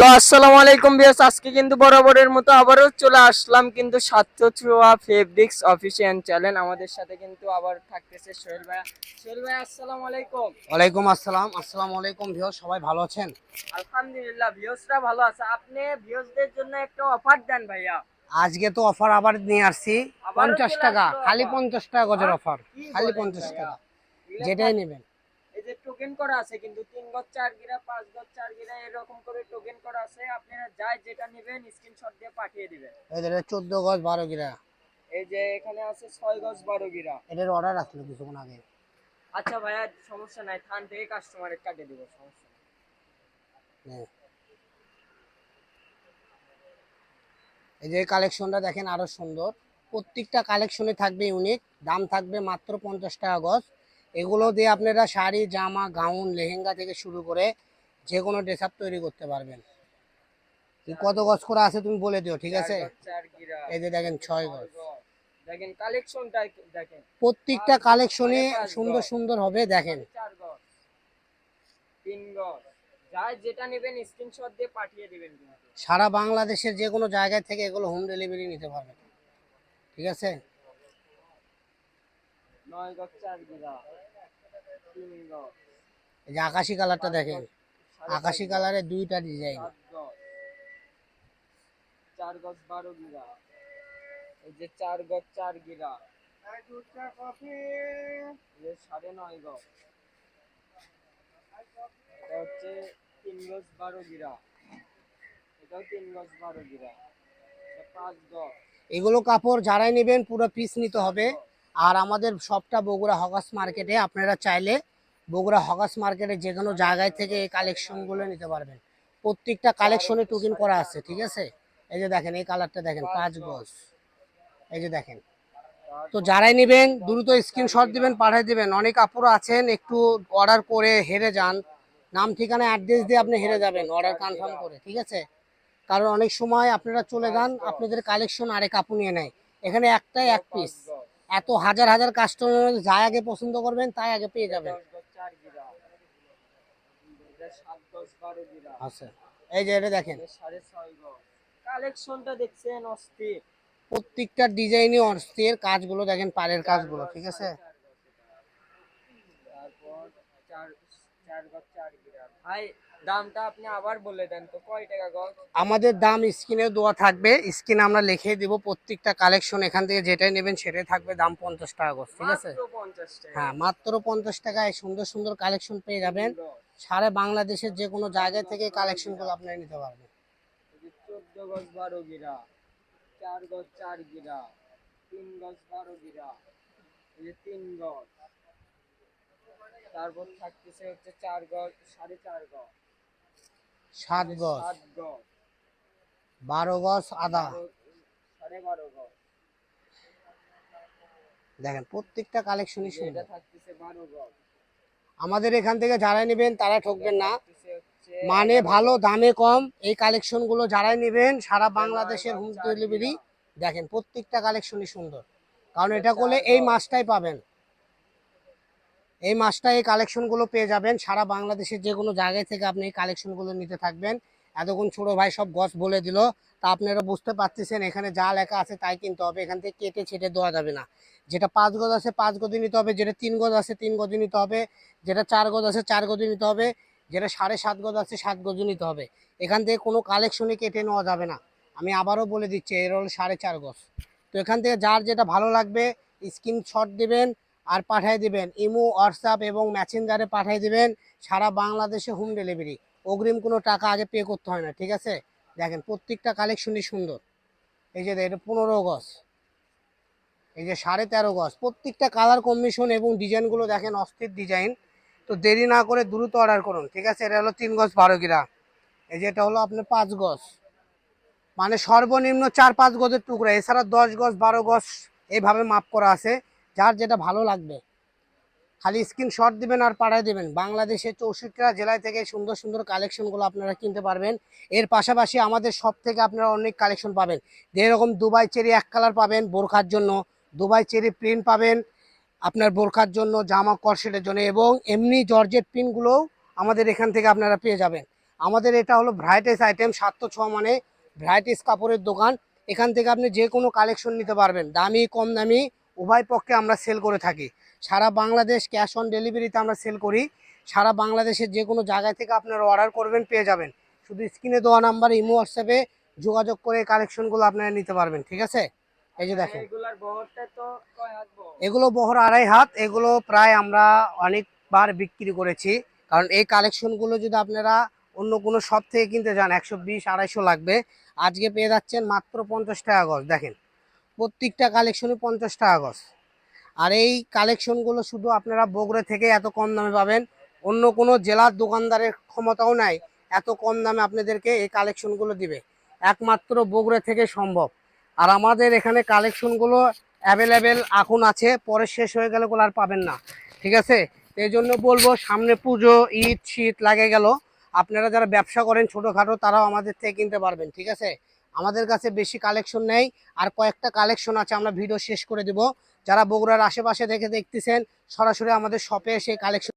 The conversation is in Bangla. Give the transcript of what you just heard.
তো আসসালামু আলাইকুম ভিউয়ার্স, আজকে কিন্তু বরাবরের মতো আবারও চলে আসলাম কিন্তু সাতশো ছোঁয়া ফেব্রিক্স অফিসিয়াল চ্যানেল। আমাদের সাথে কিন্তু আবার থাকতেছে সোহেল ভাইয়া। সোহেল ভাই আসসালামু আলাইকুম। ওয়ালাইকুম আসসালাম। আসসালামু আলাইকুম ভিউয়ার্স, সবাই ভালো আছেন? আলহামদুলিল্লাহ, ভিউয়ার্সরা ভালো আছে। আপনি ভিউয়ার্সদের জন্য একটা অফার দেন ভাইয়া। আজকে তো অফার আবার নিয়ে আসছি। আবারও 50 চলে টাকা, আসলো খালি অফার। 50 টাকা গজের অফার, কি খালি বলেন 50 ভাইয়া? টাকা, এগুলা যেটাই নেবেন। এই যে টোকেন করা আছে কিন্তু 3 গজ 4 গিরা 5 গজ 4 গিরা এরকম করে টোকেন করা আছে। আপনারা যাই যেটা নেবেন স্ক্রিনশট দিয়ে পাঠিয়ে দিবেন। এদের 14 গজ 12 গিরা, এই যে এখানে আছে 6 গজ 12 গিরা। এদের অর্ডার আসলো কিছুক্ষণ আগে। আচ্ছা ভাইয়া, সমস্যা নাই, থান থেকে কাস্টমারের কাটে দিব, সমস্যা নাই। হ্যাঁ। এই যে কালেকশনটা দেখেন, আরো সুন্দর। প্রত্যেকটা কালেকশনে থাকবে ইউনিক, দাম থাকবে মাত্র 50 টাকা গজ। এগুলো দিয়ে আপনারা শাড়ি, জামা, গাউন, লেহেঙ্গা থেকে শুরু করে যে কোনো ড্রেস আপ তৈরি করতে পারবেন। কত গজ করে আছে তুমি বলে দিও, ঠিক 4 আছে? গজ 4 গিরা। এই যে দেখেন এই যে 6 6 গজ। গজ। দেখেন কালেকশনটা দেখেন। প্রত্যেকটা 5 গজ, কালেকশনই 5.5 সুন্দর গজ, সুন্দর হবে, দেখেন। 4.5 গজ, 3 গজ। যাই যেটা নেবেন স্ক্রিনশট দিয়ে পাঠিয়ে দিবেন কিন্তু। সারা বাংলাদেশের যে কোনো জায়গায় থেকে এগুলো হোম ডেলিভারি নিতে পারবেন, ঠিক আছে? 9 গজ 4 গিরা, 3 গজ, এই যে আকাশি কালারটা 5 দেখেন, গজ, 5.5 আকাশি গজ, কালারের দুইটা ডিজাইন। 7 গজ, 4 গজ 12 গিরা। এই যে 4 গজ 4 গিরা, এই যে 9.5 গজ। এটা হচ্ছে 3 গজ 12 গিরা। এটাও 3 গজ 12 গিরা। এটা 5 গজ, এগুলো কাপড় যারাই নেবেন পুরো পিস নিতে 7 হবে। গজ। আর আমাদের শপটা বগুড়া হকাস মার্কেটে, আপনারা চাইলে বগুড়া হকাস মার্কেটে যে কোনো জায়গায় থেকে এই কালেকশনগুলো নিতে পারবেন। প্রত্যেকটা চার কালেকশনে হচ্ছে টুকিন করা 4.5 আছে, ঠিক গজ, আছে? এই যে দেখেন, এই কালারটা দেখেন, 5 5 গজ। গজ। এই যে দেখেন। তো তারপর যারাই হচ্ছে নেবেন 10 দ্রুত গজ 4 স্ক্রিনশট গিরা। দিবেন, পাঠিয়ে দিবেন। অনেক আপুরো আছেন একটু অর্ডার করে হেরে যান, নাম ঠিকানা অ্যাড্রেস দিয়ে তারপর আপনি হেরে 5 যাবেন গজ অর্ডার 4 কনফার্ম গিরা, করে, ঠিক আছে? কারণ অনেক সময় আপনারা চলে 5 যান, গজ। আপনাদের কালেকশন আরেক আপু নিয়ে নেয়। এখানে একটাই এটাও এক 5 পিস। গজ। এত হাজার হাজার কাস্টমার যাই আগে পছন্দ করবেন তাই আগে পেয়ে এটা যাবেন। 10 গজ 4 গিরা। এটা 7 গজ 12 গিরা। আচ্ছা, এই যে এটা দেখেন, এটা 6.5 গজ। কালেকশনটা দেখছেন অস্থির। প্রত্যেকটা ডিজাইনই অস্থির, কাজগুলো দেখেন, পাড়ের 4 কাজগুলো, গজ ঠিক আছে? 4.5 গজ এটা। তারপর 4 4 গজ 4 গিরা। ভাই দামটা আপনি আবার বলে দেন তো, কয় টাকা গজ? আমাদের দাম স্ক্রিনে দেওয়া থাকবে, স্ক্রিনে আমরা লিখে দিব। প্রত্যেকটা কালেকশন এখান থেকে যেটাই নেবেন সেটাই থাকবে দাম 50 টাকা করে, ঠিক আছে? মাত্র 50 টাকা। হ্যাঁ, মাত্র 50 টাকায় সুন্দর সুন্দর কালেকশন পেয়ে 3 যাবেন। গজ। সারা বাংলাদেশের যে কোনো 5 জায়গা গজ থেকে 12 গিরা। কালেকশনগুলো আপনারা নিতে পারবেন। এই যে 14 গজ 12 গিরা। 4 গজ 4 গিরা। 3 গজ 12 গিরা। এই যে 3 গজ। তারপর থাকতেছে হচ্ছে 4 গজ 4.5 গজ। এই 7 যে গজ, 7 গজ, 12 গজ আদা, 12 12.5 গজ। দেখেন প্রত্যেকটা এই কালেকশনই যে এটা সুন্দর। থাকতেছে 12 গজ। আমাদের এখান থেকে যারাই নেবেন তারা এটা ঠকবেন না, থাকতেছে হচ্ছে মানে 11 ভালো গজ। দামে কম। এই কালেকশনগুলো যারাই নেবেন সারা এটা 9 বাংলাদেশের গজ হোম 4 ডেলিভারি। গিরা। দেখেন প্রত্যেকটা কালেকশনই সুন্দর, কারণ এটা এটা করলে 4 এই গজ। মাসটাই পাবেন। এই মাসটা এই কালেকশনগুলো পেয়ে যাবেন। সারা বাংলাদেশের যে কোনো জায়গায় থেকে আপনি এই কালেকশনগুলো নিতে থাকবেন। এতক্ষণ ছোট ভাই সব গছ বলে দিল, তা আপনারা বুঝতে পারতেছেন এখানে যা লেখা আছে তাই কিনতে হবে, এখান থেকে কেটে ছেটে দেওয়া যাবে না। যেটা 5 গজ আছে 5 গজই নিতে হবে, যেটা 3 গজ আছে 3 গজই নিতে হবে, যেটা 4 গজ আছে 4 গজই নিতে হবে, যেটা 7.5 গজ আছে 7 গজই নিতে হবে। এখান থেকে কোনো কালেকশনই কেটে নেওয়া যাবে না। আমি আবারও বলে দিচ্ছি, এর হলো 4.5 গজ। তো এখান থেকে যার যেটা ভালো লাগবে স্ক্রিনশট দিবেন আর পাঠিয়ে দিবেন। ইমো, হোয়াটসঅ্যাপ এবং মেসেঞ্জারে পাঠিয়ে দিবেন। সারা বাংলাদেশে হোম ডেলিভারি, অগ্রিম কোনো টাকা আগে পে করতে হয় না, ঠিক আছে? দেখেন প্রত্যেকটা কালেকশনই সুন্দর। এই যে এটা 15 গজ, এই যে 13.5 গজ, প্রত্যেকটা কালার কম্বিনেশন এবং ডিজাইনগুলো দেখেন, অস্থির ডিজাইন। তো দেরি না করে দ্রুত অর্ডার করুন, ঠিক আছে? এটা হলো 3 গজ 12 গিরা। এই যে এটা হলো আপনার 5 গজ, মানে সর্বনিম্ন 4-5 গজের টুকরা। এছাড়া 10 গজ 12 গজ এইভাবে মাপ করা আছে, যার যেটা ভালো লাগবে খালি স্ক্রিনশট দিবেন আর পাঠিয়ে দিবেন। বাংলাদেশের 64টা জেলায় থেকে সুন্দর সুন্দর কালেকশনগুলো আপনারা কিনতে পারবেন। এর পাশাপাশি আমাদের সব থেকে আপনারা অনেক কালেকশন পাবেন, যেরকম দুবাই চেরি এক কালার পাবেন বোরখার জন্য, দুবাই চেরি প্রিন্ট পাবেন আপনার বোরখার জন্য, জামা কর্সেটের জন্য, এবং এমনি জর্জেট প্রিন্টগুলোও আমাদের এখান থেকে আপনারা পেয়ে যাবেন। আমাদের এটা হলো ভ্যারাইটিস আইটেম, 706 মানে ভ্যারাইটিস কাপড়ের দোকান। এখান থেকে আপনি যে কোনো কালেকশন নিতে পারবেন, দামি কম দামি উভয় পক্ষে আমরা সেল করে থাকি। সারা বাংলাদেশ ক্যাশ অন ডেলিভারিতে আমরা সেল করি। সারা বাংলাদেশের যে কোনো জায়গায় থেকে আপনারা অর্ডার করবেন, পেয়ে যাবেন। শুধু স্ক্রিনে দেওয়া নাম্বার ইমো হোয়াটসঅ্যাপে যোগাযোগ করে কালেকশনগুলো আপনারা নিতে পারবেন, ঠিক আছে? এই যে দেখেন, এগুলার বহরটা তো কয় হাত বহর? এগুলো বহর 2.5 হাত। এগুলো প্রায় আমরা অনেকবার বিক্রি করেছি, কারণ এই কালেকশনগুলো যদি আপনারা অন্য কোনো শপ থেকে কিনতে যান 120-250 লাগবে। আজকে পেয়ে যাচ্ছেন মাত্র 50 টাকা গজ। দেখেন, প্রত্যেকটা কালেকশনই 50 টাকা গজ। আর এই কালেকশনগুলো শুধু আপনারা বগুড়া থেকে এত কম দামে পাবেন। অন্য কোনো জেলার দোকানদারের ক্ষমতাও নাই এত কম দামে আপনাদেরকে এই কালেকশনগুলো দিবে, একমাত্র বগুড়া থেকে সম্ভব। আর আমাদের এখানে কালেকশনগুলো অ্যাভেলেবেল এখন আছে, পরে শেষ হয়ে গেলে ওগুলো আর পাবেন না, ঠিক আছে? এই জন্য বলবো, সামনে পুজো, ঈদ, শীত লাগে গেল, আপনারা যারা ব্যবসা করেন ছোটোখাটো তারাও আমাদের থেকে কিনতে পারবেন, ঠিক আছে? আমাদের কাছে বেশি কালেকশন নেই, আর কয়েকটা কালেকশন আছে, আমরা ভিডিও শেষ করে দিব। যারা বগুড়ার আশেপাশে দেখতেছেন, সরাসরি আমাদের শপে এসে কালেকশন